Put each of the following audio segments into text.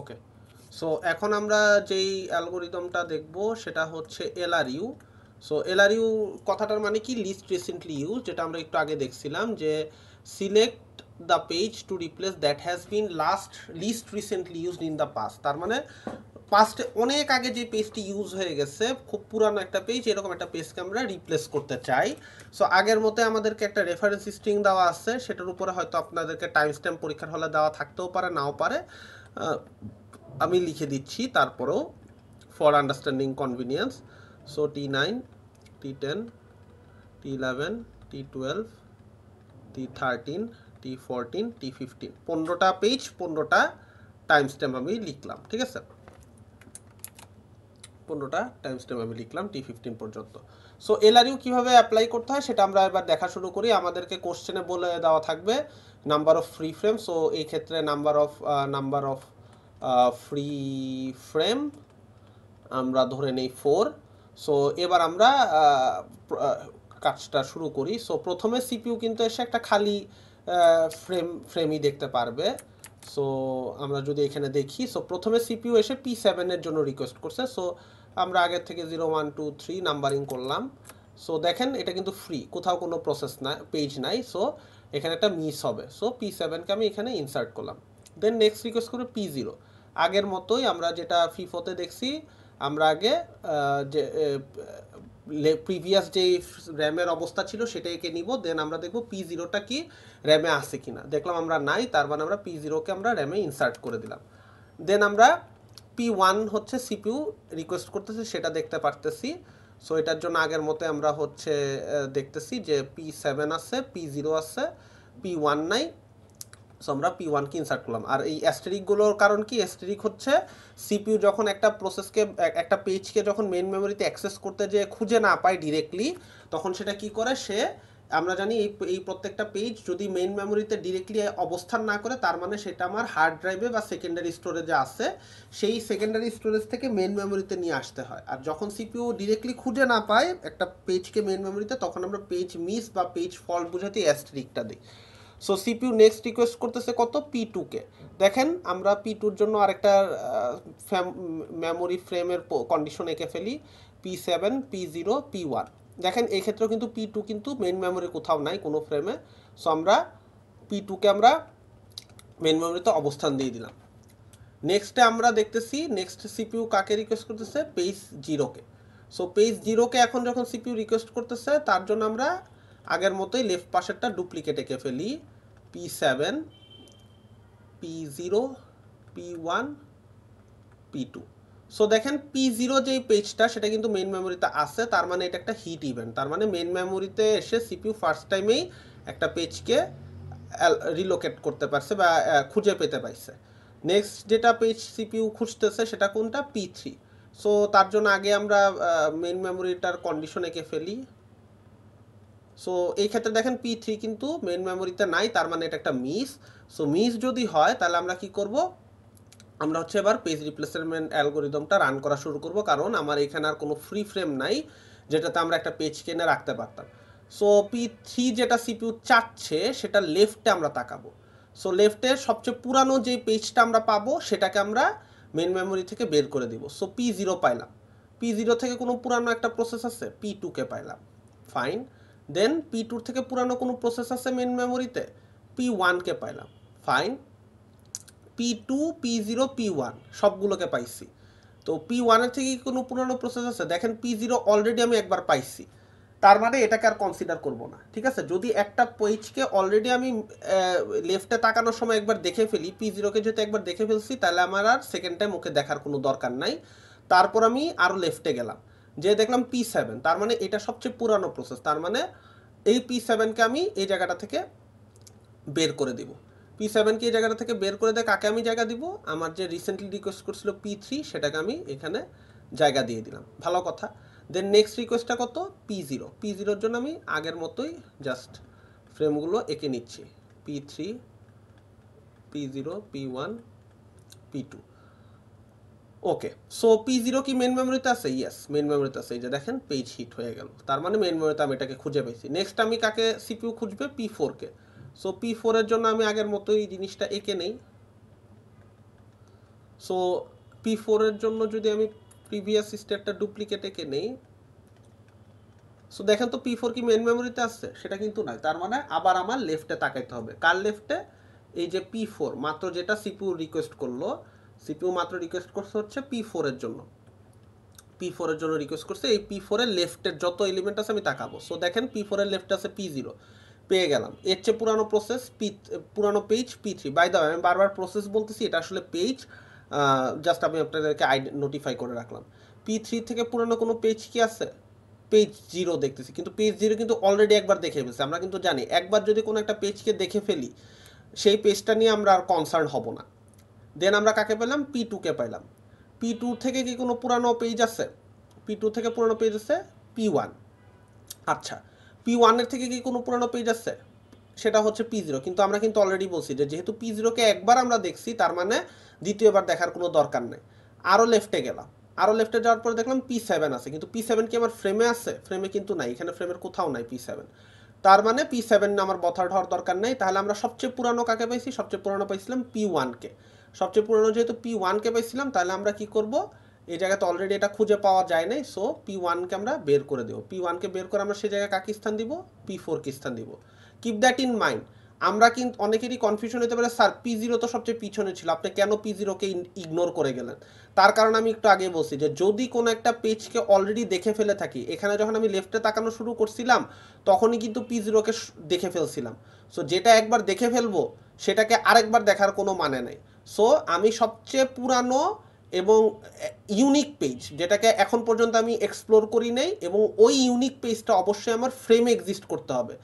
ওকে, so এখন আমরা যেই অ্যালগোরিদমটা দেখব সেটা হচ্ছে এলআরইউ। সো এলআরইউ কথাটার মানে কি, লিস্ট রিসেন্টলি ইউজ, যেটা আমরা একটু আগে দেখছিলাম যে select the page to replace that has been least recently used in the past. তার মানে পাস্টে অনেক আগে যে পেজটি ইউজ হয়ে গেছে, খুব পুরানো একটা পেজ, এরকম একটা পেজকে আমরা রিপ্লেস করতে চাই। সো আগের মতো আমাদেরকে একটা রেফারেন্স স্ট্রিং দেওয়া আছে, সেটার উপরে হয়তো আপনাদেরকে টাইম স্ট্যাম্প পরীক্ষার হলে দেওয়া থাকতেও পারে, নাও পারে। আমি লিখে দিচ্ছি তারপরেও, for understanding convenience. So T9, T10, T11, T12, T13, T14, T15, 15টা পেজ, 15টা টাইম স্ট্যাম্প আমি লিখলাম। ঠিক আছে, 15টা টাইম স্ট্যাম্প আমি লিখলাম T15 পর্যন্ত। সো এলআরইউ কীভাবে অ্যাপ্লাই করতে হয় সেটা আমরা এবার দেখা শুরু করি। আমাদেরকে কোশ্চেনে বলে দেওয়া থাকবে number of free frame. So এই ক্ষেত্রে নাম্বার অফ ফ্রি ফ্রেম আমরা ধরে নেই 4। সো এবার আমরা কাজটা শুরু করি। সো প্রথমে সিপিইউ কিন্তু এসে একটা খালি ফ্রেমই দেখতে পারবে। সো আমরা যদি এখানে দেখি, সো প্রথমে সিপিইউ এসে P7 এর জন্য রিকোয়েস্ট করছে। সো আমরা আগের থেকে 0 1 2 3 নাম্বারিং করলাম। সো দেখেন এটা কিন্তু ফ্রি, কোথাও কোনো প্রসেস নাই, পেজ নাই। সো এখানে একটা মিস হবে। সো P7কে আমি এখানে ইনসার্ট করলাম। দেন নেক্সট রিকোয়েস্ট করে P0। আগের মতোই আমরা যেটা ফিফোতে দেখছি, আমরা আগে যে প্রিভিয়াস যে র্যামের অবস্থা ছিল সেটাকে নিব। দেন আমরা দেখব P0টা কি র্যামে আছে কিনা। দেখলাম আমরা নাই, তার মানে আমরা P0কে আমরা র্যামে ইনসার্ট করে দিলাম। দেন আমরা P1 হচ্ছে সিপিইউ রিকোয়েস্ট করতেছে সেটা দেখতে পারতেছি। সো এটার জন্য আগের মতো আমরা হচ্ছে দেখতেছি যে P7 আছে, P0 আছে, P1 নাই। সো আমরা P1কে ইনসার্ট করলাম। আর এই অ্যাস্টেরিকগুলোর কারণ কি, অ্যাস্টেরিক হচ্ছে সিপিইউ যখন একটা প্রসেসকে, একটা পেজকে যখন মেইন মেমোরিতে অ্যাক্সেস করতে যে খুঁজে না পায় ডিরেক্টলি, তখন সেটা কি করে, সে, আমরা জানি এই প্রত্যেকটা পেজ যদি মেইন মেমোরিতে ডিরেক্টলি অবস্থান না করে, তার মানে সেটা আমার হার্ড ড্রাইভে বা সেকেন্ডারি স্টোরেজে আছে, সেই সেকেন্ডারি স্টোরেজ থেকে মেইন মেমোরিতে নিয়ে আসতে হয়। আর যখন সিপিইউ ডিরেক্টলি খুঁজে না পায় একটা পেজকে মেইন মেমোরিতে, তখন আমরা পেজ মিস বা পেজ ফল্ট বুঝাতে অ্যাস্টেরিকটা দিই। সো সিপিইউ নেক্সট রিকোয়েস্ট করতেছে কত, P2কে। দেখেন আমরা P2-র জন্য আরেকটা মেমোরি ফ্রেমের কন্ডিশন এঁকে ফেলি, P7, P0, P1। দেখেন এই ক্ষেত্রেও কিন্তু P2 কিন্তু মেইন মেমোরি কোথাও নাই কোনো ফ্রেমে। সো আমরা P2কে আমরা মেইন মেমোরিতে অবস্থান দিয়ে দিলাম। নেক্সটে আমরা দেখতেছি, নেক্সট সিপিইউ কাকে রিকোয়েস্ট করতেছে, পেজ 0কে। সো পেজ 0কে এখন যখন সিপিইউ রিকোয়েস্ট করতেছে, তার জন্য আমরা আগের মতোই লেফট পাশেরটা ডুপ্লিকেট এঁকে ফেলি, P7, P0, P1, P2। So দেখেন P0 যেই পেজটা সেটা কিন্তু মেইন মেমোরিতে আছে, তার মানে এটা একটা হিট ইভেন্ট। তার মানে মেইন মেমোরিতে এসে সিপিইউ ফার্স্ট টাইমেই একটা পেজকে রিলোকেট করতে পারছে বা খুঁজে পেতে পারছে। নেক্সট যেটা পেজ সিপিইউ খুঁজতেছে সেটা কোনটা, P3। সো তার জন্য আগে আমরা মেইন মেমোরিটার কন্ডিশন এঁকে ফেলি। সো এই ক্ষেত্রে দেখেন P3 কিন্তু মেইন মেমোরিতে নাই, তার মানে এটা একটা মিস। সো মিস যদি হয় তাহলে আমরা কি করব, আমরা হচ্ছে এবার পেজ রিপ্লেসমেন্ট অ্যালগোরিদমটা রান করা শুরু করব, কারণ আমার এখানে আর কোনো ফ্রি ফ্রেম নাই যেটাতে আমরা একটা পেজ কিনে রাখতে পারতাম। সো P3 যেটা সিপিইউ চাচ্ছে সেটা লেফটে আমরা তাকাবো। সো লেফটে সবচেয়ে পুরানো যে পেজটা আমরা পাবো সেটাকে আমরা মেইন মেমোরি থেকে বের করে দিব। সো P0 পাইলাম। P0 থেকে কোনো পুরানো একটা প্রসেস আছে, P2কে পাইলাম, ফাইন। দেন P2 থেকে পুরানো কোনো প্রসেস আছে মেইন মেমোরিতে, P1কে পাইলাম, ফাইন। P2, P0, P1 সবগুলোকে পাইছি। তো P1-এর থেকে কোনো পুরানো প্রসেস আছে, দেখেন P0 অলরেডি আমি একবার পাইছি, তার মানে এটাকে আর কনসিডার করব না। ঠিক আছে, যদি একটা পেজকে অলরেডি আমি লেফটে তাকানোর সময় একবার দেখে ফেলি, P0কে যেহেতু একবার দেখে ফেলছি, তাহলে আমার আর সেকেন্ড টাইম ওকে দেখার কোনো দরকার নাই। তারপর আমি আরও লেফটে গেলাম, যে দেখলাম P7, তার মানে এটা সবচেয়ে পুরানো প্রসেস, তার মানে এই P7কে আমি এই জায়গাটা থেকে বের করে দিব। P7কে এই জায়গাটা থেকে বের করে দিয়ে কাকে আমি জায়গা দিব, আমার যে রিসেন্টলি রিকোয়েস্ট করছিল P3, সেটাকে আমি এখানে জায়গা দিয়ে দিলাম, ভালো কথা। দেন নেক্সট রিকোয়েস্টটা কত, P0। P0-র জন্য আমি আগের মতোই জাস্ট ফ্রেমগুলো এঁকে নিচ্ছি, P3, P0, P1, P2। ওকে, সো P0 কি মেইন মেমোরিতে আছে? ইয়েস, মেইন মেমোরিতে আছে। এই যে দেখেন পেজ হিট হয়ে গেল, তার মানে মেইন মেমোরিতে আমি এটাকে খুঁজে পেয়েছি। নেক্সট আমি কাকে সিপিইউ খুঁজবে, P4-কে। সো P4-এর জন্য আমি আগের মতোই জিনিসটা এঁকে নেই। সো P4 এর জন্য যদি আমি প্রিভিয়াস স্টেটটা ডুপ্লিকেট এঁকে নেই, সো দেখেন তো P4 কি মেন মেমোরিতে আছে? সেটা কিন্তু নাই। তার মানে আবার আমার লেফটে তাকাইতে হবে। কার লেফটে? এই যে P4 মাত্র যেটা সিপিইউ রিকোয়েস্ট করলো, সিপিইউ মাত্র রিকোয়েস্ট করছে হচ্ছে P4 এর জন্য, P4 এর জন্য রিকোয়েস্ট করছে। এই P4 এর লেফটের যত এলিমেন্ট আছে আমি তাকাবো। সো দেখেন P4 এর লেফটে আছে P0, পেয়ে গেলাম। এর চেয়ে পুরানো প্রসেস পুরানো page P3। By the way আমি বারবার প্রসেস বলতেছি, এটা আসলে পেজ, জাস্ট আমি আপনাদেরকে নোটিফাই করে রাখলাম। P3 থেকে পুরানো কোনো পেজ কি আছে? পেজ 0 দেখতেছি, কিন্তু পেজ 0 কিন্তু অলরেডি একবার দেখে ফেলছি। আমরা কিন্তু জানি একবার যদি কোনো একটা পেজকে দেখে ফেলি, সেই পেজটা নিয়ে আমরা আর কনসার্ন হব না। দেন আমরা কাকে পেলাম? P2 কে পেলাম। P2 থেকে কি কোনো পুরানো পেজ আছে? P2 থেকে পুরানো পেজ আছে P1। আচ্ছা, P1 এর থেকে কি কোনো পুরানো পেজ আছে? সেটা হচ্ছে P0। কিন্তু আমরা কিন্তু অলরেডি বলছি যে যেহেতু P0 কে একবার আমরা দেখছি, তার মানে দ্বিতীয়বার দেখার কোনো দরকার নেই। আরও লেফটে গেলাম, আরও লেফটে যাওয়ার পরে দেখলাম P7 আছে, কিন্তু P7 কি আমার ফ্রেমে আছে? ফ্রেমে কিন্তু নাই, এখানে ফ্রেমের কোথাও নাই P7। তার মানে P7 আমার বথার হওয়ার দরকার নেই। তাহলে আমরা সবচেয়ে পুরানো কাকে পাইছি? সবচেয়ে পুরানো পাইছিলাম P1 কে। সবচেয়ে পুরানো যেহেতু P1 কে পাইছিলাম, তাহলে আমরা কি করব? এই জায়গাতে অলরেডি এটা খুঁজে পাওয়া যায় নাই, সো P1 কে আমরা বের করে দেব। P1 কে বের করে আমরা সেই জায়গায় কাকে স্থান দিব? P4 কে স্থান দিব। Keep that in mind. আমরা কিন্তু অনেকেরই কনফিউশন হতে পারে, স্যার P0 তো সবচেয়ে পিছনে ছিল, আপনি কেন P0 কে ইগনোর করে গেলেন? তার কারণ আমি একটু আগে বলছি যে যদি কোনো একটা পেজকে অলরেডি দেখে ফেলে থাকি, এখানে যখন আমি লেফটে তাকানো শুরু করছিলাম তখনই কিন্তু P0 কে দেখে ফেলছিলাম। সো যেটা একবার দেখে ফেলবো সেটাকে আরেকবার দেখার কোনো মানে নেই। সো আমি সবচেয়ে পুরানো এবং ইউনিক পেজ যেটাকে এখন পর্যন্ত আমি এক্সপ্লোর করি নাই, এবং ওই ইউনিক পেজটা অবশ্যই আমার ফ্রেমে এক্সিস্ট করতে হবে।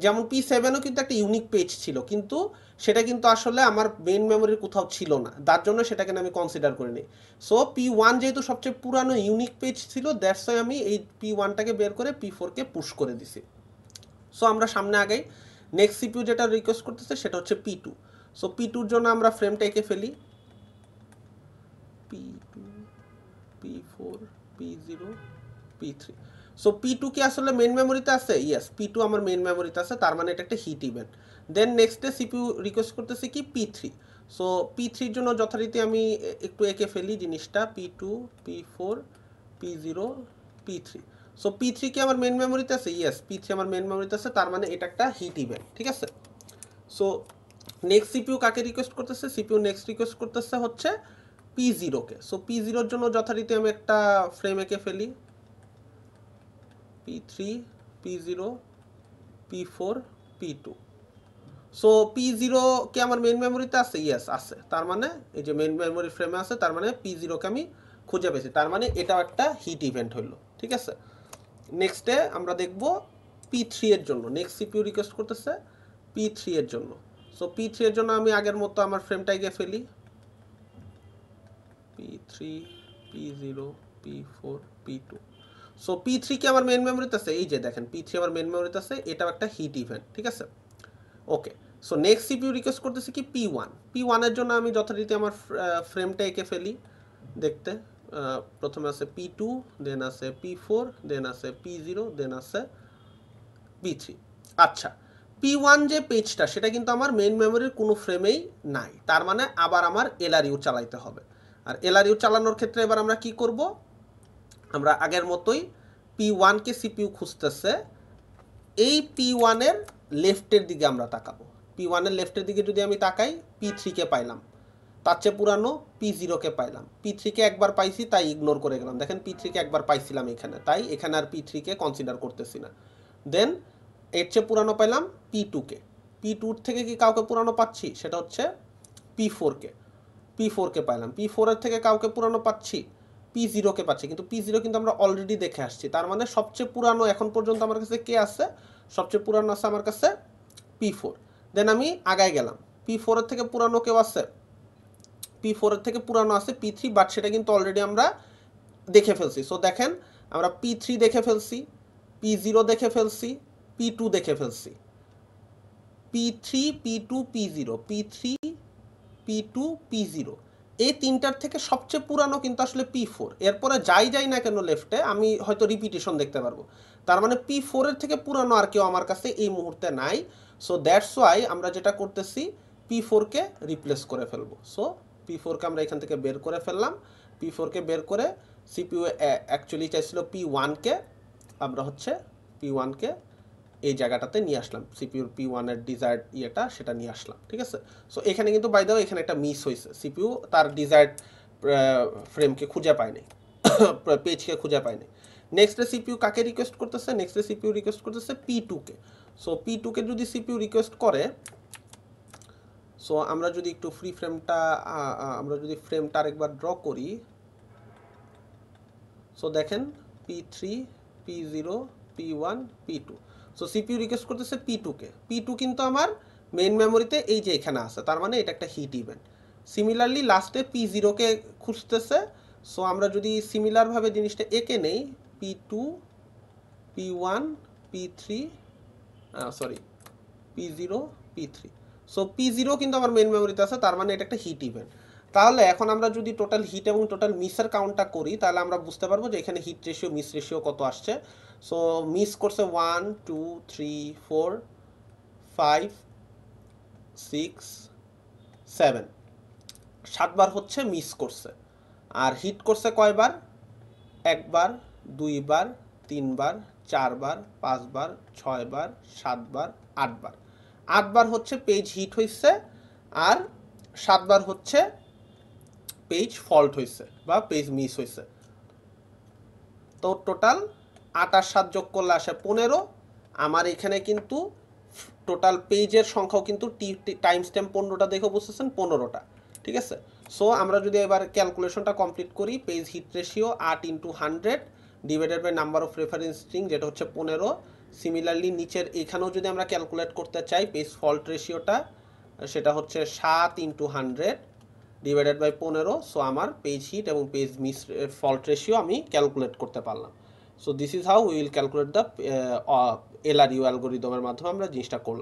যেমন P7ও কিন্তু একটা ইউনিক পেজ ছিল, কিন্তু সেটা কিন্তু আসলে আমার মেইন মেমোরির কোথাও ছিল না, তার জন্য সেটাকে আমি কনসিডার করিনি। সো P1 যেহেতু সবচেয়ে পুরানো ইউনিক পেজ ছিল, দ্যাটস ওয়াই আমি এই P1টাকে বের করে P4 কে পুশ করে দিছি। সো আমরা সামনে আগাই। নেক্সট সিপিইউ যেটা রিকোয়েস্ট করতেছে সেটা হচ্ছে P2। সো P2 এর জন্য আমরা ফ্রেমটা এঁকে ফেলি। P2, P4, P0, P3। So P2 কি আসলে মেইন মেমোরিতে আছে? ইয়েস, P2 আমার মেইন মেমোরিতে আছে, তার মানে এটা একটা হিট ইভেন্ট। দেন নেক্সটে সিপিইউ রিকোয়েস্ট করতেছে কি? P3। সো P3 এর জন্য যথারীতি আমি একটু এঁকে ফেলি জিনিসটা। P2, P4, P0, P3। So P3 কি আমার মেইন মেমোরিতে আছে? ইয়েস, P3 আমার মেইন মেমোরিতে আছে, তার মানে এটা একটা হিট ইভেন্ট। ঠিক আছে। সো নেক্সট সিপিইউ কাকে রিকোয়েস্ট করতেছে? সিপিইউ নেক্সট রিকোয়েস্ট করতেছে হচ্ছে P0 কে। সো P0 এর জন্য যথারীতি আমি একটা ফ্রেম এঁকে ফেলি। P3, P0, P4, P2। So P0 কি আমার মেইন মেমোরিতে আছে? ইয়েস আছে, তার মানে এই যে মেইন মেমোরি ফ্রেমে আছে, তার মানে P0 কে আমি খুঁজে পেয়েছি, তার মানে এটাও একটা হিট ইভেন্ট হইলো। ঠিক আছে। নেক্সটে আমরা দেখব P3 এর জন্য। নেক্সট সিপিইউ রিকোয়েস্ট করতেছে P3 এর জন্য। সো P3 এর জন্য আমি আগের মতো আমার ফ্রেমটা এঁকে ফেলি। P3, P0, P4, P2। So P3 কি আমার মেইন মেমোরিতে আছে? এই যে দেখেন P3 আমার মেইন মেমোরিতে আছে, এটাও একটা হিট ইভেন্ট। ঠিক আছে। Okay. So next CPU request করতেছে কি? P1। P1 এর জন্য আমি যথারীতি আমার ফ্রেমটা এঁকে ফেলি। দেখতে প্রথমে আছে P2, দেন আছে P4, দেন আছে P0, দেন আছে P3। আচ্ছা, P1 যে পেজটা সেটা কিন্তু আমার মেইন মেমোরির কোনো ফ্রেমেই নাই, তার মানে আবার আমার LRU চালাইতে হবে। আর LRU চালানোর ক্ষেত্রে এবার আমরা কি করব? আমরা আগের মতোই P1 কে সিপিইউ খুঁজতেছে, এই P1 এর লেফটের দিকে আমরা তাকাবো। P1 এর লেফটের দিকে যদি আমি তাকাই, P3 কে পাইলাম, তার চেয়ে পুরানো P0 কে পাইলাম। P3 কে একবার পাইছি তাই ইগনোর করে গেলাম। দেখেন P3 কে একবার পাইছিলাম এখানে, তাই এখানে আর P3 কে কনসিডার করতেছি না। দেন এর চেয়ে পুরানো পাইলাম P2 কে। P2 থেকে কি কাউকে পুরানো পাচ্ছি? সেটা হচ্ছে P4 কে। P4 কে পাইলাম। P4 এর থেকে কাউকে পুরানো পাচ্ছি? P0 কে পাচ্ছি, কিন্তু P0 কিন্তু আমরা অলরেডি দেখে আসছি, তার মানে সবচেয়ে পুরানো এখন পর্যন্ত আমার কাছে কে আছে? সবচেয়ে পুরানো আছে আমার কাছে P4। দেন আমি আগায় গেলাম, P4 এর থেকে পুরানো কেউ আছে? P4 এর থেকে পুরানো আছে P3, বাট সেটা কিন্তু অলরেডি আমরা দেখে ফেলছি। সো দেখেন আমরা P3 দেখে ফেলছি, P0 দেখে ফেলছি, P2 দেখে ফেলছি। P3, P2, P0, P3, P2, P0, এই তিনটার থেকে সবচেয়ে পুরানো কিন্তু আসলে P4। এরপরে যাই না কেন লেফটে, আমি হয়তো রিপিটেশন দেখতে পারবো, তার মানে P4 এর থেকে পুরানো আর কেউ আমার কাছে এই মুহূর্তে নাই। সো দ্যাটস ওয়াই আমরা যেটা করতেছি P4 কে রিপ্লেস করে ফেলবো। সো P4 কে আমরা এখান থেকে বের করে ফেললাম। P4 কে বের করে CPU অ্যাকচুয়ালি চাইছিল P1 কে, আমরা হচ্ছে P1 কে এই জায়গাটাতে নিয়ে আসলাম, সিপিউর P1 এর ডিজায়ার্ড ইয়েটা সেটা নিয়ে আসলাম, ঠিক আছে। সো এখানে কিন্তু বাই দ্য ওয়ে এখানে একটা মিস হয়েছে, সিপিইউ তার ডিজায়ার্ড ফ্রেমকে খুঁজে পায়নি, পেজকে খুঁজে পায়নি। নেক্সটে সিপিইউ কাকে রিকোয়েস্ট করতেছে? নেক্সটে সিপিইউ রিকোয়েস্ট করতেছে P2 কে। সো P2 কে যদি সিপিইউ রিকোয়েস্ট করে, সো আমরা যদি একটু ফ্রি ফ্রেমটা আমরা যদি ফ্রেমটা আরেকবার ড্র করি, সো দেখেন P3 P0 P1 P2। So CPU request করতেছে P2 কে। P2 কিন্তু আমার মেইন মেমোরিতে এই যে এখানে আছে, তার মানে এটা একটা হিট ইভেন্ট। সিমিলারলি লাস্টে P0 কে খুঁজতেছে। সো আমরা যদি সিমিলারভাবে জিনিসটা এঁকে নেই, P2 P1 P3 sorry P0 P3। So P0 কিন্তু আমার মেইন মেমোরিতে আছে, তার মানে এটা একটা হিট ইভেন্ট। তাহলে এখন আমরা যদি টোটাল হিট এবং টোটাল মিসের কাউন্টটা করি, তাহলে আমরা বুঝতে পারবো যে এখানে হিট রেশিও মিস রেশিও কত আসছে। সো মিস করছে 1 2 3 4 5 6 7, 7বার হচ্ছে মিস করছে। আর হিট করছে কয়বার? একবার, দুইবার, তিনবার, চারবার, পাঁচবার, ছয়বার, সাতবার, আটবার। 8বার হচ্ছে পেজ হিট হয়েছে, আর 7বার হচ্ছে পেজ ফল্ট হয়েছে বা পেজ মিস হয়েছে। তো টোটাল 8 আর 7 যোগ করলে আসে 15। আমার এখানে কিন্তু টোটাল পেজের সংখ্যাও কিন্তু টাইম স্ট্যাম্প 15টা দেখে বুঝতেছেন, 15টা, ঠিক আছে। সো আমরা যদি এবার ক্যালকুলেশনটা কমপ্লিট করি, page hit ratio 8 × 100 divided by number of reference string, যেটা হচ্ছে 15। সিমিলারলি নিচের এখানেও যদি আমরা ক্যালকুলেট করতে চাই পেজ ফল্ট রেশিওটা, সেটা হচ্ছে 7 × 100 ডিভাইডেড বাই 15। সো আমার পেজ হিট এবং পেজ মিস ফল্ট রেশিও আমি ক্যালকুলেট করতে পারলাম। So this is how we will calculate the LRU অ্যালগোরিদমের মাধ্যমে আমরা জিনিসটা করলাম।